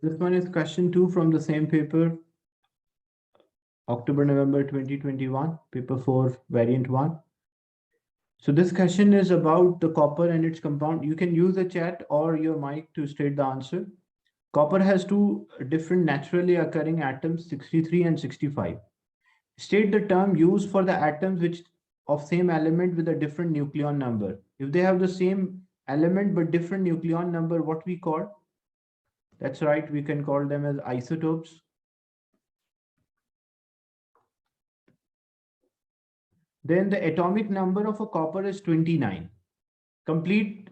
This one is question 2 from the same paper, October-November 2021, paper 4, variant 1. So this question is about the copper and its compound. You can use the chat or your mic to state the answer. Copper has two different naturally occurring atoms, 63 and 65. State the term used for the atoms which of same element with a different nucleon number. If they have the same element but different nucleon number, what we call? That's right, we can call them as isotopes. Then the atomic number of a copper is 29.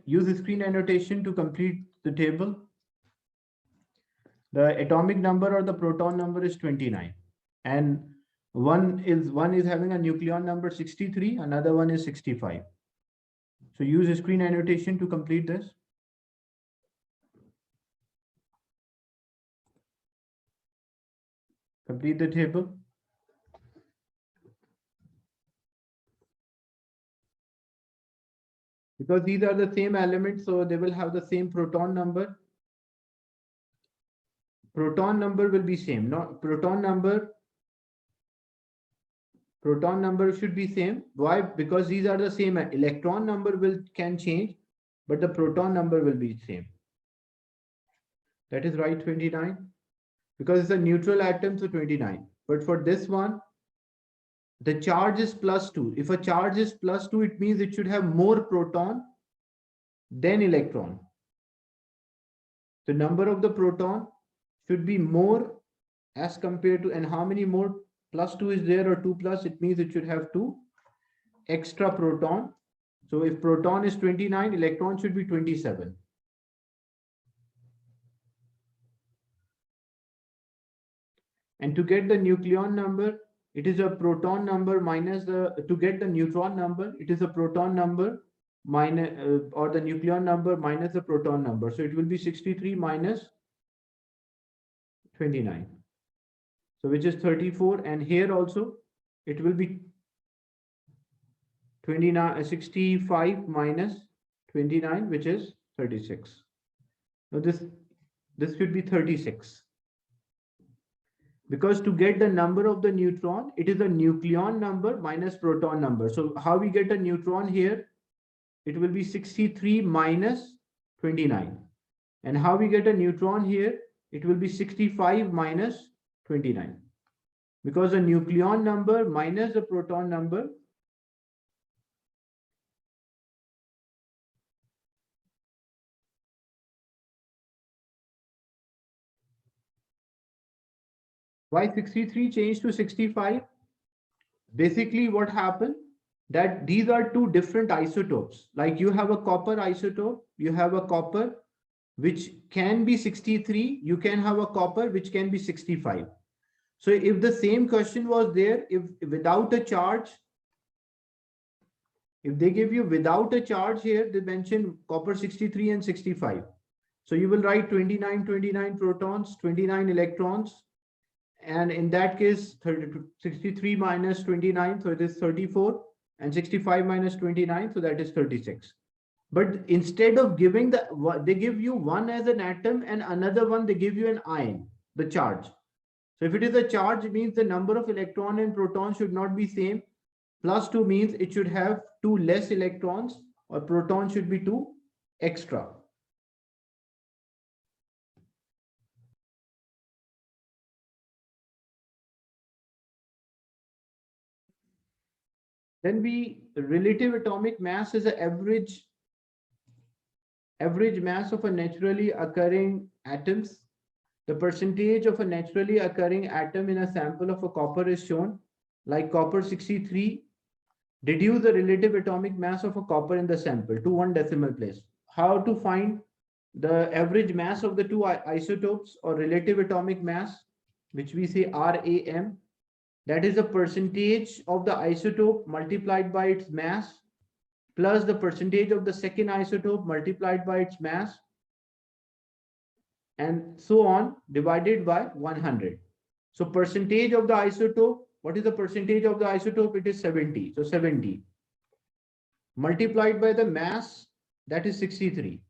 Use the screen annotation to complete the table. The atomic number or the proton number is 29. And one is having a nucleon number 63, another one is 65. So use the screen annotation to complete this. Complete the table. Because these are the same elements, so they will have the same proton number. Proton number will be same. Not proton number should be same. Why? Because these are the same. Electron number can change, but the proton number will be same. That is right, 29. Because it's a neutral atom, so 29. But for this one, the charge is +2. If a charge is +2, it means it should have more proton than electron. The number of the proton should be more as compared to, and how many more? +2 is there or 2 plus, it means it should have 2 extra proton. So if proton is 29, electron should be 27. And to get the nucleon number, it is a proton number minus to get the neutron number, it is a proton number minus, or the nucleon number minus the proton number. So it will be 63 minus 29. So which is 34, and here also it will be 65 minus 29, which is 36. Now this should be 36. Because to get the number of the neutron, it is a nucleon number minus proton number. So how we get a neutron here? It will be 63 minus 29. And how we get a neutron here? It will be 65 minus 29. Because the nucleon number minus the proton number why 63 changed to 65? Basically what happened, that these are two different isotopes. Like you have a copper isotope, you have a copper which can be 63, you can have a copper which can be 65. So if the same question was there, if without a charge, if they give you without a charge here, they mention copper 63 and 65. So you will write 29 protons, 29 electrons. And in that case, 63 minus 29, so it is 34, and 65 minus 29, so that is 36. But instead of giving they give you one as an atom and another one, they give you an ion, the charge. So if it is a charge, it means the number of electron and proton should not be same. +2 means it should have 2 less electrons, or proton should be 2 extra. Then relative atomic mass is the average mass of a naturally occurring atoms. The percentage of a naturally occurring atom in a sample of a copper is shown, like copper 63. Deduce the relative atomic mass of a copper in the sample to 1 decimal place. How to find the average mass of the two isotopes, or relative atomic mass, which we say RAM? That is the percentage of the isotope multiplied by its mass plus the percentage of the second isotope multiplied by its mass, and so on, divided by 100. So percentage of the isotope, what is the percentage of the isotope? It is 70. So 70 multiplied by the mass, that is 63,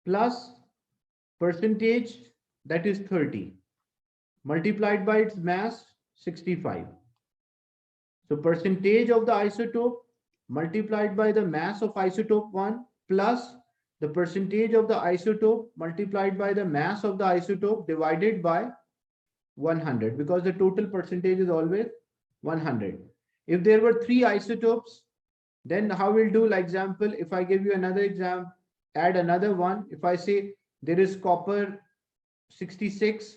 plus percentage, that is 30, multiplied by its mass, 65. So percentage of the isotope multiplied by the mass of isotope 1 plus the percentage of the isotope multiplied by the mass of the isotope divided by 100, because the total percentage is always 100. If there were 3 isotopes, then how we'll do, like example, if I give you another example, add another one. If I say there is copper 66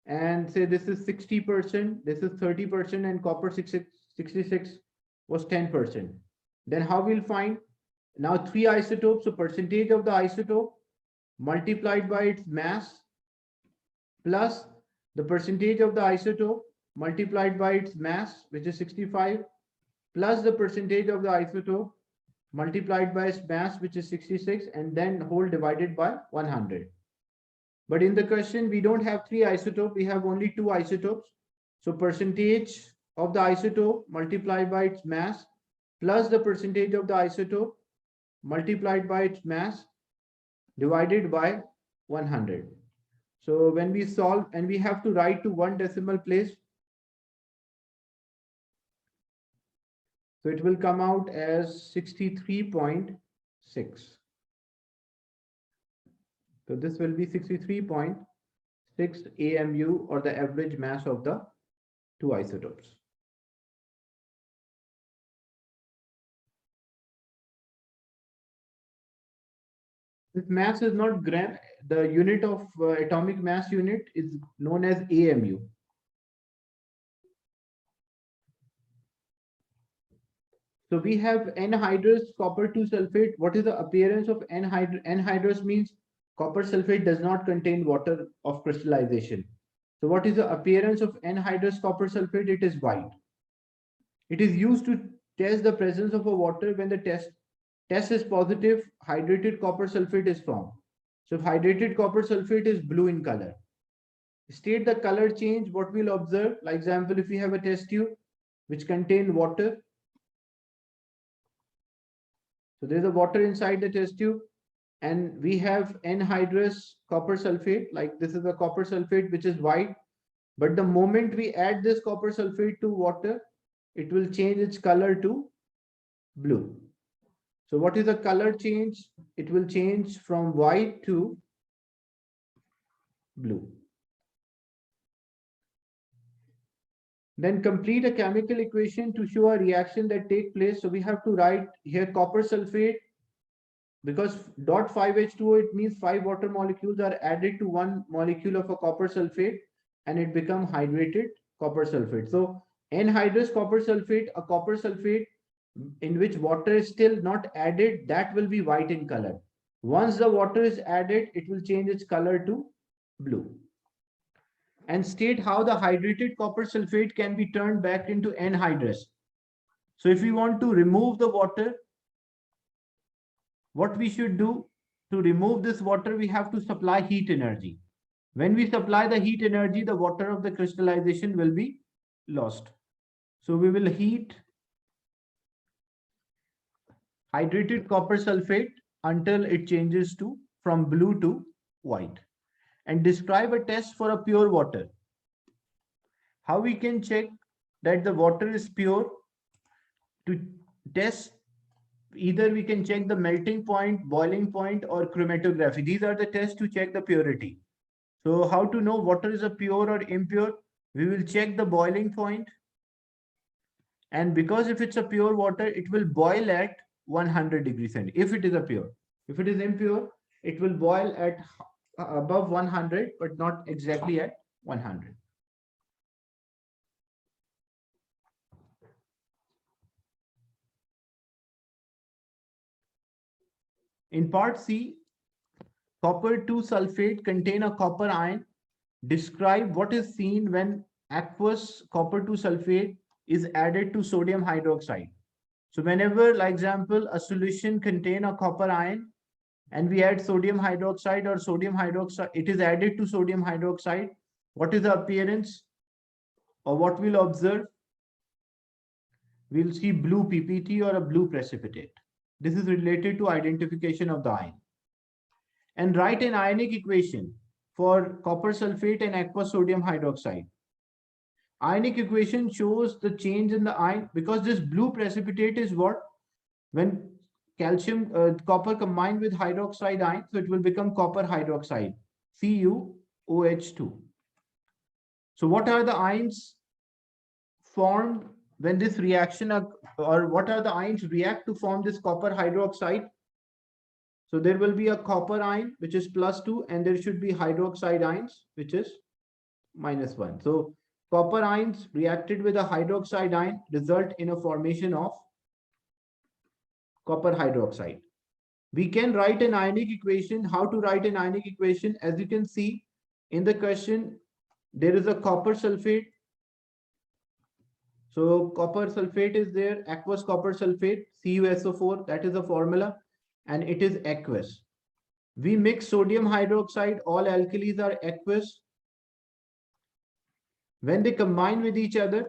and say this is 60%, this is 30%, and copper 66 was 10%. Then how we'll find? Now 3 isotopes, so percentage of the isotope multiplied by its mass plus the percentage of the isotope multiplied by its mass, which is 65, plus the percentage of the isotope multiplied by its mass, which is 66, and then whole divided by 100. But in the question, we don't have 3 isotopes, we have only 2 isotopes. So percentage of the isotope multiplied by its mass plus the percentage of the isotope multiplied by its mass divided by 100. So when we solve, and we have to write to 1 decimal place, so it will come out as 63.6. So this will be 63.6 AMU, or the average mass of the 2 isotopes. This mass is not gram. The unit of atomic mass unit is known as AMU. So we have anhydrous copper 2 sulfate. What is the appearance of anhydrous? Anhydrous means copper sulfate does not contain water of crystallization. So what is the appearance of anhydrous copper sulfate? It is white. It is used to test the presence of a water. When the test is positive, hydrated copper sulfate is formed. So if hydrated copper sulfate is blue in color. State the color change, what we'll observe. Like example, if we have a test tube which contain water. So there's a water inside the test tube, and we have anhydrous copper sulfate, like this is a copper sulfate which is white. But the moment we add this copper sulfate to water, it will change its color to blue. So what is the color change? It will change from white to blue. Then complete a chemical equation to show a reaction that takes place. So we have to write here copper sulfate, because dot 5H2O, it means 5 water molecules are added to 1 molecule of a copper sulfate, and it becomes hydrated copper sulfate. So anhydrous copper sulfate, a copper sulfate in which water is still not added, that will be white in color. Once the water is added, it will change its color to blue. And state how the hydrated copper sulfate can be turned back into anhydrous. So if we want to remove the water, what we should do to remove this water, we have to supply heat energy. When we supply the heat energy, the water of the crystallization will be lost. So we will heat hydrated copper sulfate until it changes from blue to white. And describe a test for a pure water. How we can check that the water is pure? To test, either we can check the melting point, boiling point, or chromatography. These are the tests to check the purity. So how to know water is a pure or impure? We will check the boiling point. And because if it's a pure water, it will boil at 100 degrees centigrade. If it is a pure. If it is impure, it will boil at above 100, but not exactly at 100. In part C, copper 2 sulfate contain a copper ion. Describe what is seen when aqueous copper 2 sulfate is added to sodium hydroxide. So whenever, like example, a solution contain a copper ion and we add sodium hydroxide, or sodium hydroxide, it is added to sodium hydroxide, what is the appearance, or what we'll observe? We'll see blue PPT or a blue precipitate. This is related to identification of the ion. And write an ionic equation for copper sulfate and aqueous sodium hydroxide. Ionic equation shows the change in the ion because this blue precipitate is what? When copper combined with hydroxide ion, so it will become copper hydroxide, CuOH2. So what are the ions formed when this reaction, or what are the ions react to form this copper hydroxide? So there will be a copper ion, which is +2, and there should be hydroxide ions, which is -1. So copper ions reacted with a hydroxide ion result in a formation of copper hydroxide. We can write an ionic equation. How to write an ionic equation? As you can see in the question, there is a copper sulfate. So copper sulfate is there, aqueous copper sulfate, CuSO4, that is the formula, and it is aqueous. We mix sodium hydroxide, all alkalis are aqueous. When they combine with each other,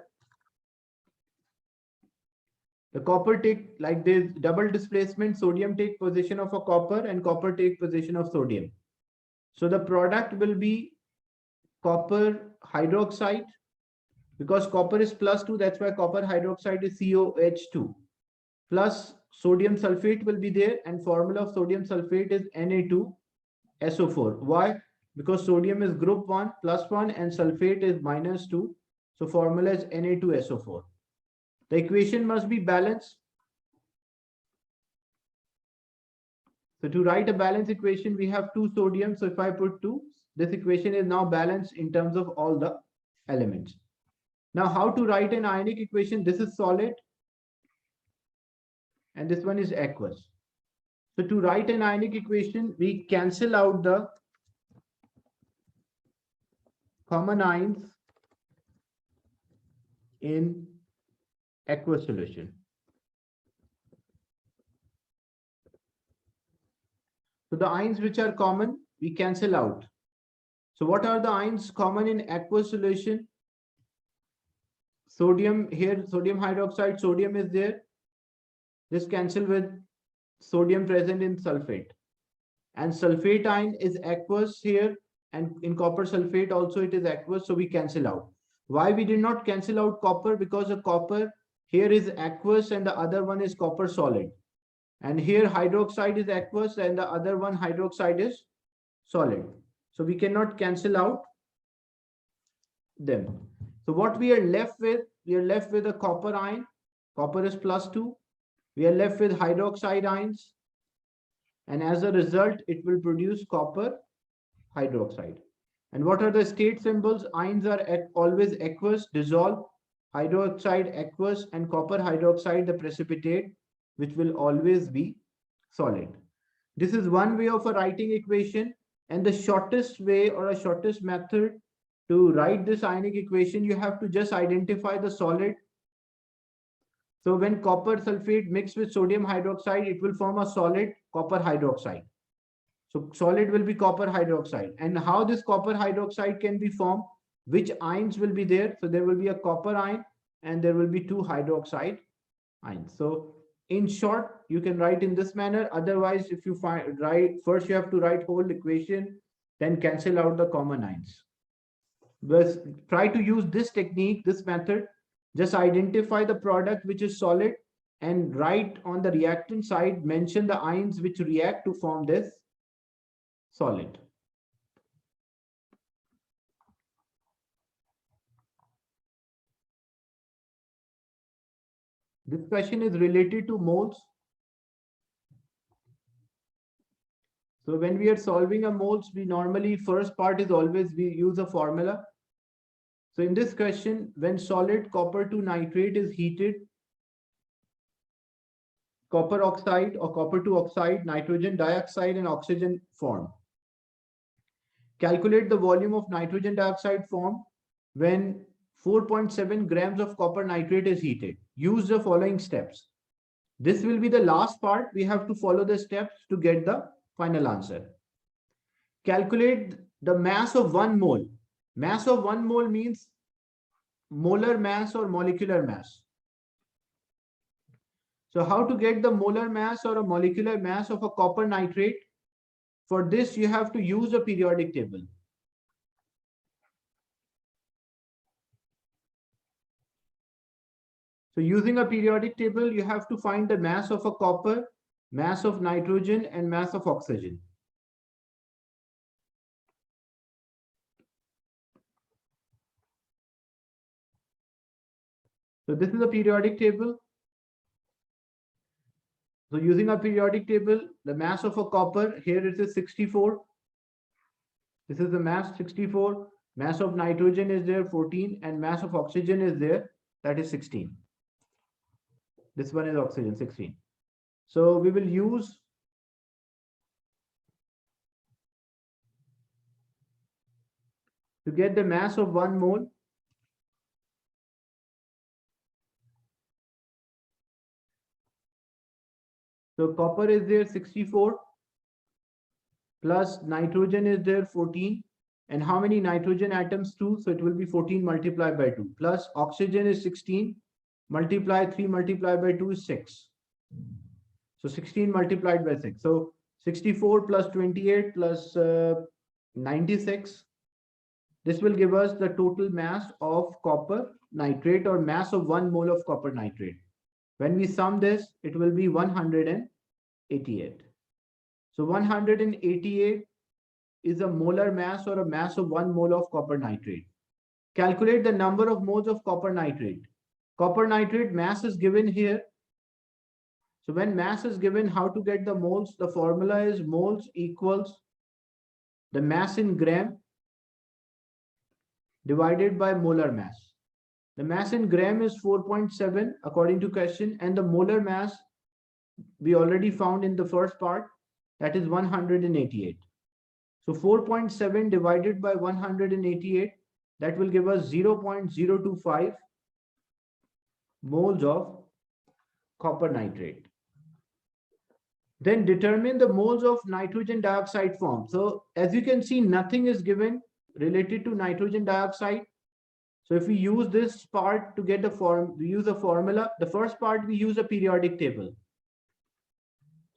the copper take, like this double displacement, sodium take position of a copper and copper take position of sodium. So the product will be copper hydroxide, because copper is +2, that's why copper hydroxide is COH2. Plus sodium sulfate will be there, and formula of sodium sulfate is Na2SO4. Why? Because sodium is group 1 +1 and sulfate is -2. So formula is Na2SO4. The equation must be balanced. So to write a balanced equation, we have 2 sodium. So if I put 2, this equation is now balanced in terms of all the elements. Now, how to write an ionic equation? This is solid, and this one is aqueous. So to write an ionic equation, we cancel out the common ions in aqueous solution. So the ions which are common, we cancel out. So what are the ions common in aqueous solution? Sodium here, sodium hydroxide, sodium is there. This cancel with sodium present in sulfate. And sulfate ion is aqueous here, and in copper sulfate also it is aqueous, so we cancel out. Why we did not cancel out copper? Because the copper here is aqueous and the other one is copper solid. And here hydroxide is aqueous and the other one hydroxide is solid. So we cannot cancel out them. So what we are left with? We are left with a copper ion. Copper is +2. We are left with hydroxide ions. And as a result, it will produce copper hydroxide. And what are the state symbols? Ions are always aqueous, dissolve, hydroxide aqueous, and copper hydroxide the precipitate, which will always be solid. This is one way of a writing equation, and the shortest way or a shortest method to write this ionic equation, you have to just identify the solid. So when copper sulfate mixed with sodium hydroxide, it will form a solid copper hydroxide. So solid will be copper hydroxide. And how this copper hydroxide can be formed? Which ions will be there? So there will be a copper ion and there will be 2 hydroxide ions. So in short, you can write in this manner. Otherwise, if you write, first you have to write whole equation, then cancel out the common ions. But try to use this technique, this method. Just identify the product which is solid and write on the reactant side, mention the ions which react to form this solid. This question is related to moles. So when we are solving a moles, we normally, first part is always we use a formula. So in this question, when solid copper to nitrate is heated, copper oxide or copper to oxide, nitrogen dioxide and oxygen form. Calculate the volume of nitrogen dioxide formed when 4.7 grams of copper nitrate is heated. Use the following steps. This will be the last part. We have to follow the steps to get the final answer. Calculate the mass of 1 mole. Mass of 1 mole means molar mass or molecular mass. So how to get the molar mass or a molecular mass of a copper nitrate? For this, you have to use a periodic table. So using a periodic table, you have to find the mass of a copper, mass of nitrogen, and mass of oxygen. So this is a periodic table. So using a periodic table, the mass of a copper, here it is 64. This is the mass 64. Mass of nitrogen is there 14, and mass of oxygen is there, that is 16. This one is oxygen 16. So we will use to get the mass of 1 mole. So copper is there 64 plus nitrogen is there 14. And how many nitrogen atoms? 2. So it will be 14 multiplied by 2. Plus oxygen is 16. Multiply 3 multiplied by 2 is 6. So 16 multiplied by 6. So 64 plus 28 plus 96. This will give us the total mass of copper nitrate, or mass of 1 mole of copper nitrate. When we sum this, it will be 188. So 188 is a molar mass, or a mass of 1 mole of copper nitrate. Calculate the number of moles of copper nitrate. Copper nitrate mass is given here. So when mass is given, how to get the moles? The formula is moles equals the mass in gram divided by molar mass. The mass in gram is 4.7 according to question, and the molar mass we already found in the first part, that is 188. So 4.7 divided by 188, that will give us 0.025 moles of copper nitrate. Then determine the moles of nitrogen dioxide formed. So as you can see, nothing is given related to nitrogen dioxide. So if we use this part to get the form, we use a formula. The first part we use a periodic table.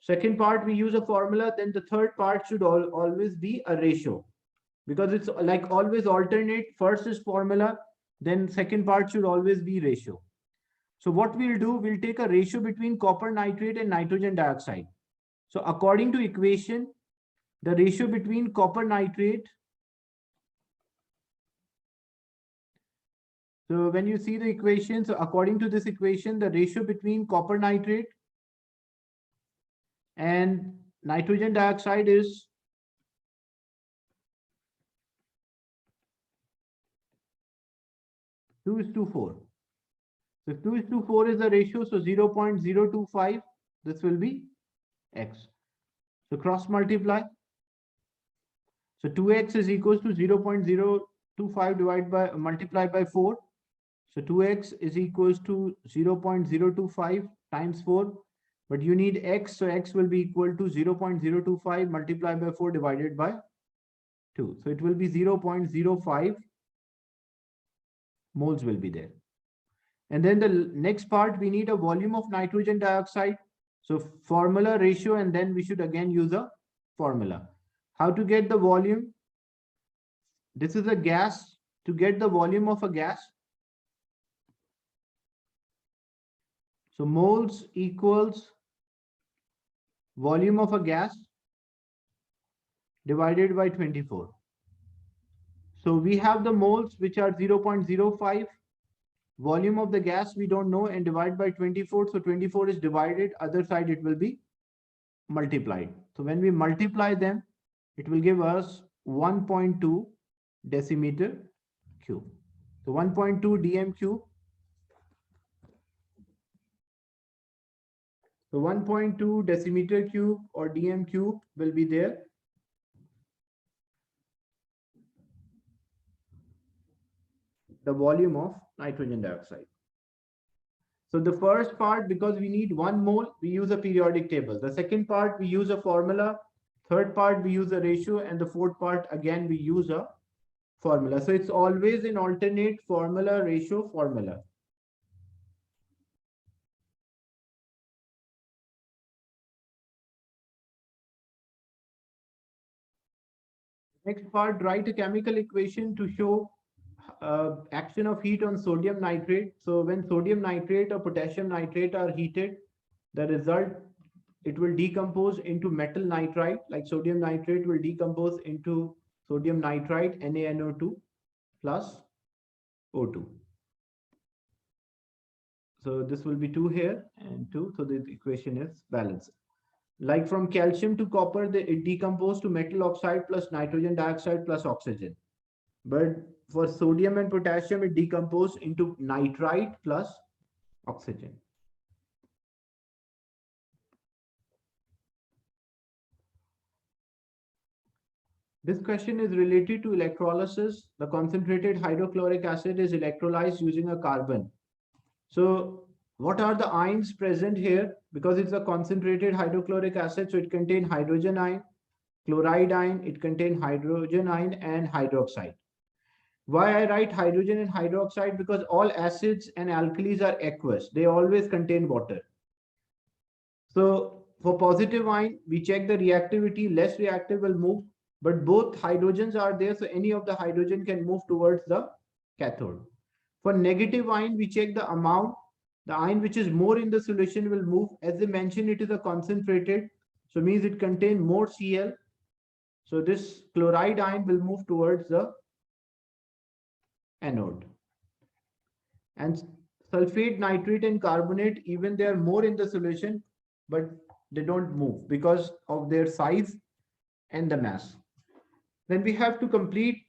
Second part we use a formula. Then the third part should always be a ratio, because it's like always alternate. First is formula, then second part should always be ratio. So what we'll do, we'll take a ratio between copper nitrate and nitrogen dioxide. So according to equation, the ratio between copper nitrate, so when you see the equation, so according to this equation, the ratio between copper nitrate and nitrogen dioxide is 2:4. So if 2:4 is the ratio, so 0.025, this will be x. So cross multiply. So 2x is equals to 0.025 divided by multiplied by 4. So 2x is equals to 0.025 times 4. But you need x, so x will be equal to 0.025 multiplied by 4 divided by 2. So it will be 0.05 moles will be there. And then the next part, we need a volume of nitrogen dioxide. So formula, ratio, and then we should again use a formula. How to get the volume? This is a gas. To get the volume of a gas, so moles equals volume of a gas divided by 24. So we have the moles which are 0.05. Volume of the gas we don't know, and divide by 24. So 24 is divided, other side it will be multiplied. So when we multiply them, it will give us 1.2 decimeter cube. So 1.2 dm cube. So 1.2 decimeter cube or dm cube will be there. The volume of nitrogen dioxide. So the first part, because we need 1 mole, we use a periodic table. The second part, we use a formula. Third part, we use a ratio. And the fourth part, again, we use a formula. So it's always in alternate formula, ratio, formula. Next part, write a chemical equation to show action of heat on sodium nitrate. So when sodium nitrate or potassium nitrate are heated, the result, it will decompose into metal nitride, like sodium nitrate will decompose into sodium nitrite, NaNO2 plus O2. So this will be 2 here and 2. So the equation is balanced. Like from calcium to copper, it decomposes to metal oxide plus nitrogen dioxide plus oxygen. But for sodium and potassium, it decomposes into nitrite plus oxygen. This question is related to electrolysis. The concentrated hydrochloric acid is electrolyzed using a carbon. So what are the ions present here? Because it's a concentrated hydrochloric acid, so it contains hydrogen ion, chloride ion, it contains hydrogen ion and hydroxide. Why I write hydrogen and hydroxide? Because all acids and alkalis are aqueous. They always contain water. So for positive ion, we check the reactivity, less reactive will move, but both hydrogens are there, so any of the hydrogen can move towards the cathode. For negative ion, we check the amount. The ion which is more in the solution will move. As I mentioned, it is a concentrated, so means it contains more Cl. So this chloride ion will move towards the anode. And sulfate, nitrate, and carbonate, even they are more in the solution, but they don't move because of their size and the mass. Then we have to complete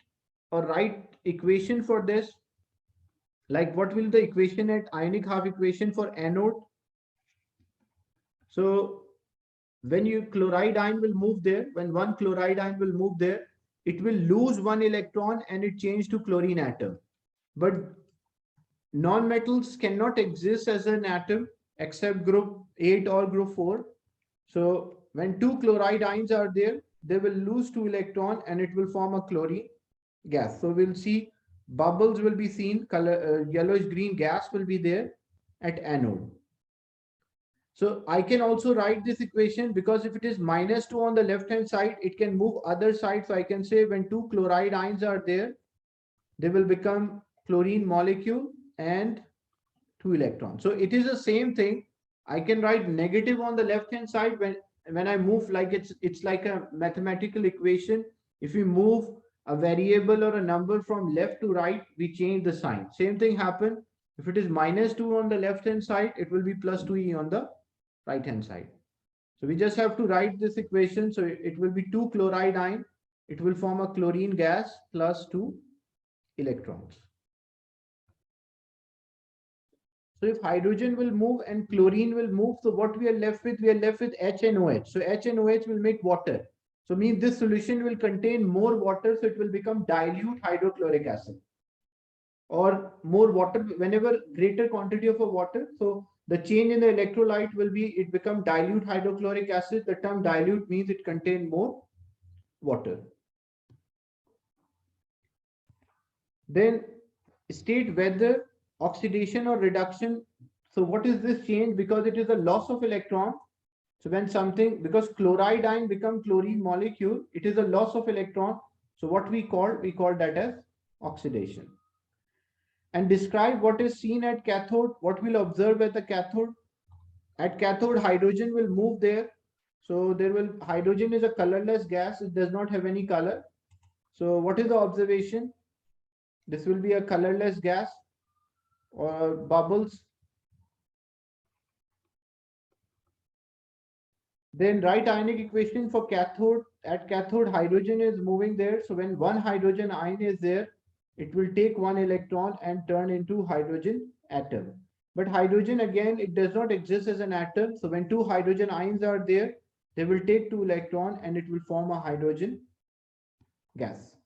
or write equation for this. Like what will the equation at ionic half equation for anode? So when you chloride ion will move there, when one chloride ion will move there, it will lose one electron and it change to chlorine atom. But non-metals cannot exist as an atom except group 8 or group 4. So when two chloride ions are there, they will lose 2 electron and it will form a chlorine gas. So we'll see bubbles will be seen, color yellowish green gas will be there at anode. So I can also write this equation because if it is -2 on the left hand side, it can move other side. So I can say when two chloride ions are there, they will become chlorine molecule and 2 electrons. So it is the same thing. I can write negative on the left hand side when I move, like it's like a mathematical equation. If we move a variable or a number from left to right, we change the sign. Same thing happen. If it is -2 on the left hand side, it will be +2e on the right hand side. So we just have to write this equation. So it will be 2 chloride ion. It will form a chlorine gas plus 2 electrons. So if hydrogen will move and chlorine will move, so what we are left with? We are left with H and OH. So H and OH will make water. So means this solution will contain more water, so it will become dilute hydrochloric acid. Or more water, whenever greater quantity of a water, so the change in the electrolyte will be, it become dilute hydrochloric acid. The term dilute means it contains more water. Then state whether oxidation or reduction. So what is this change? Because it is a loss of electron. So when something, because chloride ion become chlorine molecule, it is a loss of electron. So what we call that as oxidation. And describe what is seen at cathode. What we'll observe at the cathode? At cathode, hydrogen will move there. So hydrogen is a colorless gas. It does not have any color. So what is the observation? This will be a colorless gas or bubbles. Then write ionic equation for cathode. At cathode, hydrogen is moving there. So when one hydrogen ion is there, it will take one electron and turn into hydrogen atom. But hydrogen, again, it does not exist as an atom. So when two hydrogen ions are there, they will take 2 electrons and it will form a hydrogen gas.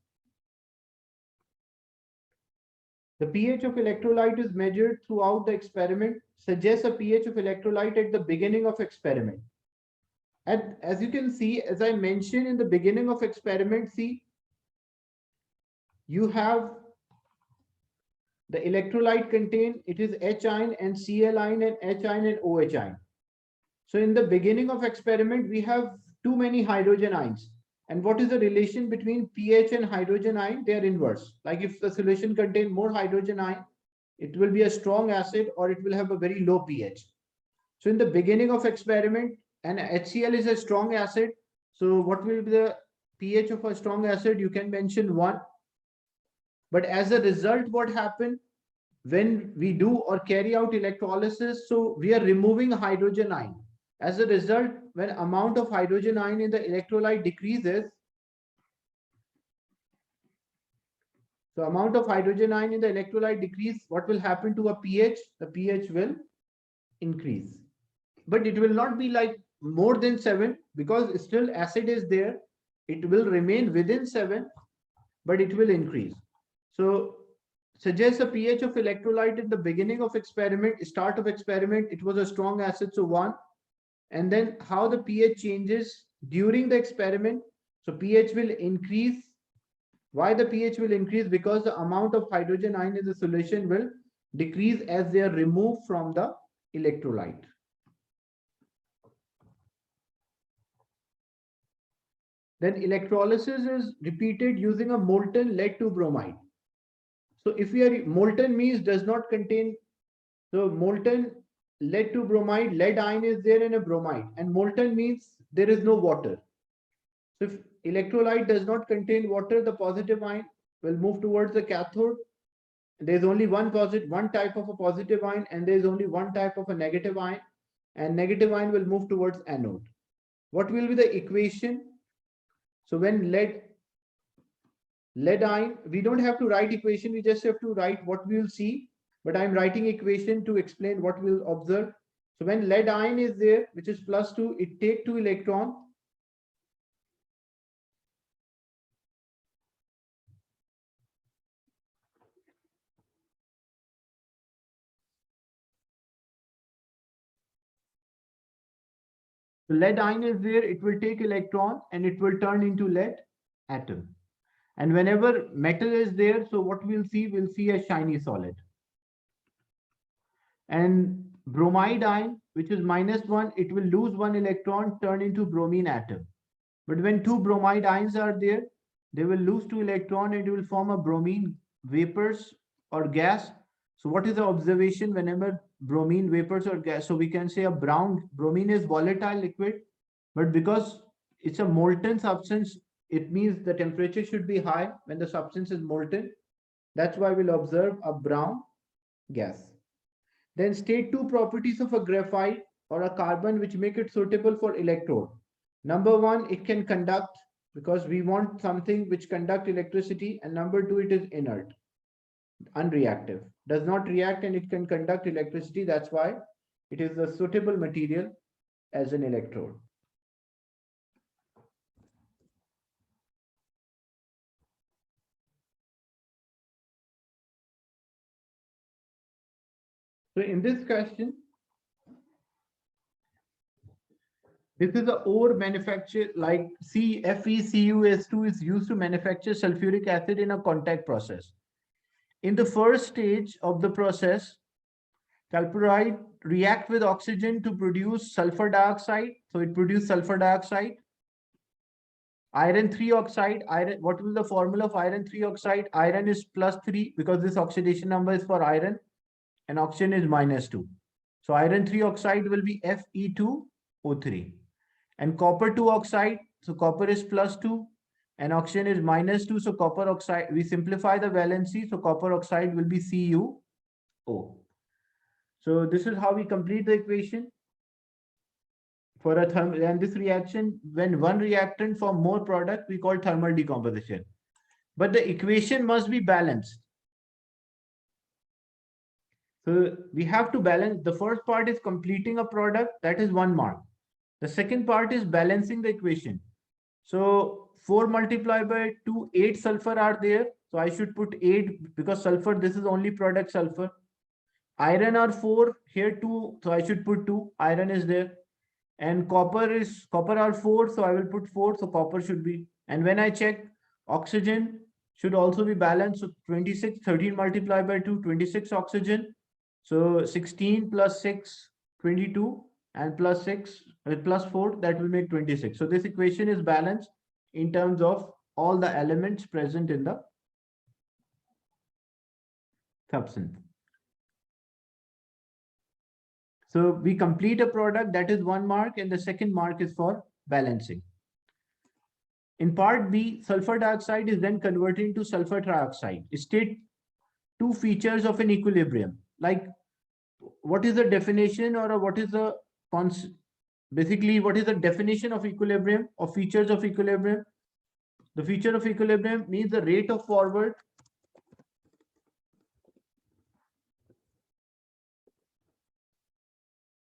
The pH of electrolyte is measured throughout the experiment. Suggest a pH of electrolyte at the beginning of experiment. And as you can see, as I mentioned in the beginning of experiment, see, you have the electrolyte contain, it is H ion and Cl ion and H ion and OH ion. So in the beginning of experiment, we have too many hydrogen ions. And what is the relation between pH and hydrogen ion? They are inverse. Like if the solution contains more hydrogen ion, it will be a strong acid or it will have a very low pH. So in the beginning of experiment, and HCl is a strong acid. So what will be the pH of a strong acid? You can mention 1. But as a result, what happened when we do or carry out electrolysis? So we are removing hydrogen ion. As a result, when amount of hydrogen ion in the electrolyte decreases, so amount of hydrogen ion in the electrolyte decrease, what will happen to a pH? The pH will increase. But it will not be like more than 7 because still acid is there. It will remain within 7, but it will increase. So suggest a pH of electrolyte in the beginning of experiment, start of experiment, it was a strong acid, so 1. And then how the pH changes during the experiment. So pH will increase. Why the pH will increase? Because the amount of hydrogen ion in the solution will decrease as they are removed from the electrolyte. Then electrolysis is repeated using a molten lead to bromide. So if we are molten means does not contain, so molten lead to bromide, lead ion is there in a bromide, and molten means there is no water. So if electrolyte does not contain water, the positive ion will move towards the cathode. There is only one type of a positive ion, and there is only one type of a negative ion, and negative ion will move towards anode. What will be the equation? So when lead ion, we don't have to write equation, we just have to write what we will see, but I'm writing equation to explain what we'll observe. So when lead ion is there, which is +2, it take 2 electron. So lead ion is there, it will take electron and it will turn into lead atom. And whenever metal is there, so what we'll see a shiny solid. And bromide ion, which is -1, it will lose 1 electron, turn into bromine atom. But when 2 bromide ions are there, they will lose 2 electron and it will form a bromine vapors or gas. So what is the observation whenever bromine vapors or gas? So we can say a brown bromine is volatile liquid, but because it's a molten substance, it means the temperature should be high when the substance is molten. That's why we'll observe a brown gas. Then state 2 properties of a graphite or a carbon which make it suitable for electrode. Number 1, it can conduct because we want something which conduct electricity, and number 2, it is inert, unreactive, does not react and it can conduct electricity. That's why it is a suitable material as an electrode. So in this question, this is the ore manufacture, like FeCuS2 is used to manufacture sulfuric acid in a contact process. In the first stage of the process, chalcopyrite react with oxygen to produce sulfur dioxide. So it produces sulfur dioxide. Iron 3 oxide, what will the formula of iron 3 oxide? Iron is +3 because this oxidation number is for iron, and oxygen is -2. So iron 3 oxide will be Fe2O3. And copper 2 oxide, so copper is +2 and oxygen is -2. So copper oxide, we simplify the valency, so copper oxide will be CuO. So this is how we complete the equation for a thermal, and this reaction, when one reactant form more product, we call thermal decomposition. But the equation must be balanced. So we have to balance. The first part is completing a product, that is 1 mark. The second part is balancing the equation. So 4 multiplied by 2, 8 sulfur are there. So I should put 8 because sulfur, this is only product sulfur. Iron are 4, here 2, so I should put 2. Iron is there. And copper are 4, so I will put 4, so copper should be. And when I check, oxygen should also be balanced. So 26, 13 multiplied by 2, 26 oxygen. So 16 plus 6, 22, and plus 6, plus 4, that will make 26. So this equation is balanced. in terms of all the elements present in the substance. So we complete a product, that is 1 mark, and the second mark is for balancing. In part B, sulfur dioxide is then converted into sulfur trioxide. State 2 features of an equilibrium. Like, what is the definition, or what is the basically what is the definition of equilibrium or features of equilibrium? The feature of equilibrium means the rate of forward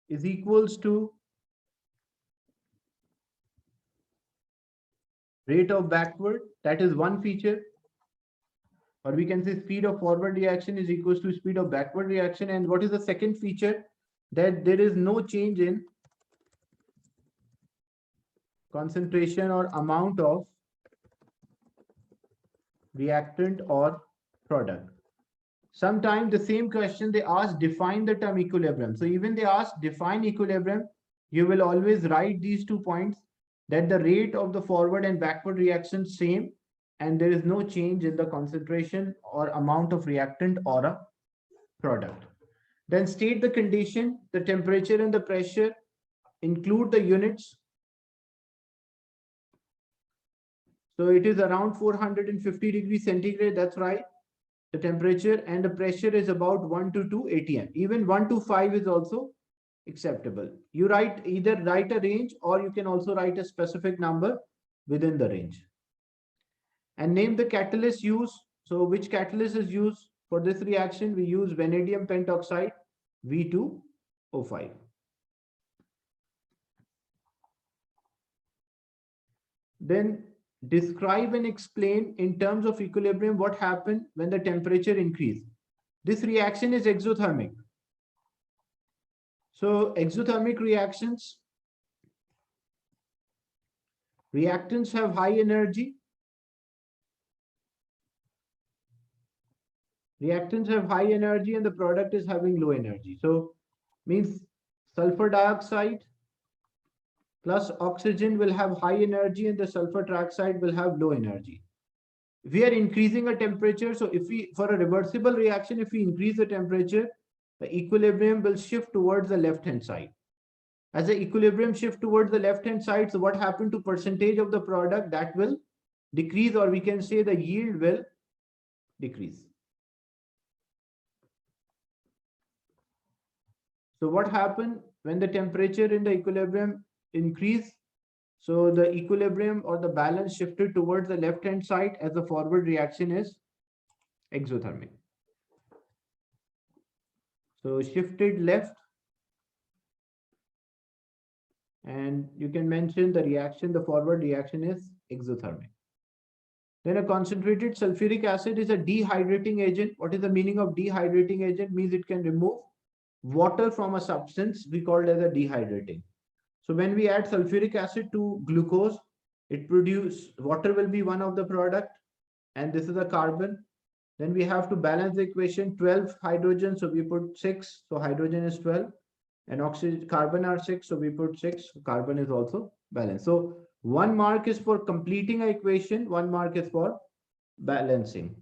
is equals to rate of backward. That is one feature. Or we can say speed of forward reaction is equals to speed of backward reaction. And what is the second feature? That there is no change in concentration or amount of reactant or product. Sometimes the same question they ask, define the term equilibrium. So even they ask define equilibrium, you will always write these 2 points, that the rate of the forward and backward reaction same, and there is no change in the concentration or amount of reactant or a product. Then state the condition, the temperature and the pressure, include the units. So it is around 450 degrees centigrade, that's right. The temperature and the pressure is about 1 to 2 atm. Even 1 to 5 is also acceptable. You either write a range, or you can also write a specific number within the range. And name the catalyst used. So which catalyst is used for this reaction? We use vanadium pentoxide V2O5. Then describe and explain in terms of equilibrium what happened when the temperature increased. This reaction is exothermic. So exothermic reactions, reactants have high energy. Reactants have high energy and the product is having low energy. So means sulfur dioxide plus oxygen will have high energy and the sulfur trioxide will have low energy. We are increasing a temperature. So if we, for a reversible reaction, if we increase the temperature, the equilibrium will shift towards the left-hand side. As the equilibrium shift towards the left-hand side, so what happened to percentage of the product? That will decrease, or we can say the yield will decrease. So what happened when the temperature in the equilibrium increase? So the equilibrium or the balance shifted towards the left-hand side, as the forward reaction is exothermic. So shifted left, and you can mention the reaction, the forward reaction is exothermic. Then a concentrated sulfuric acid is a dehydrating agent. What is the meaning of dehydrating agent? Means it can remove water from a substance. We call it as a dehydrating. So when we add sulfuric acid to glucose, it produces water, will be one of the product, and this is a carbon. Then we have to balance the equation, 12 hydrogen, so we put 6, so hydrogen is 12, and oxygen, carbon are 6, so we put 6, so carbon is also balanced. So 1 mark is for completing an equation, 1 mark is for balancing.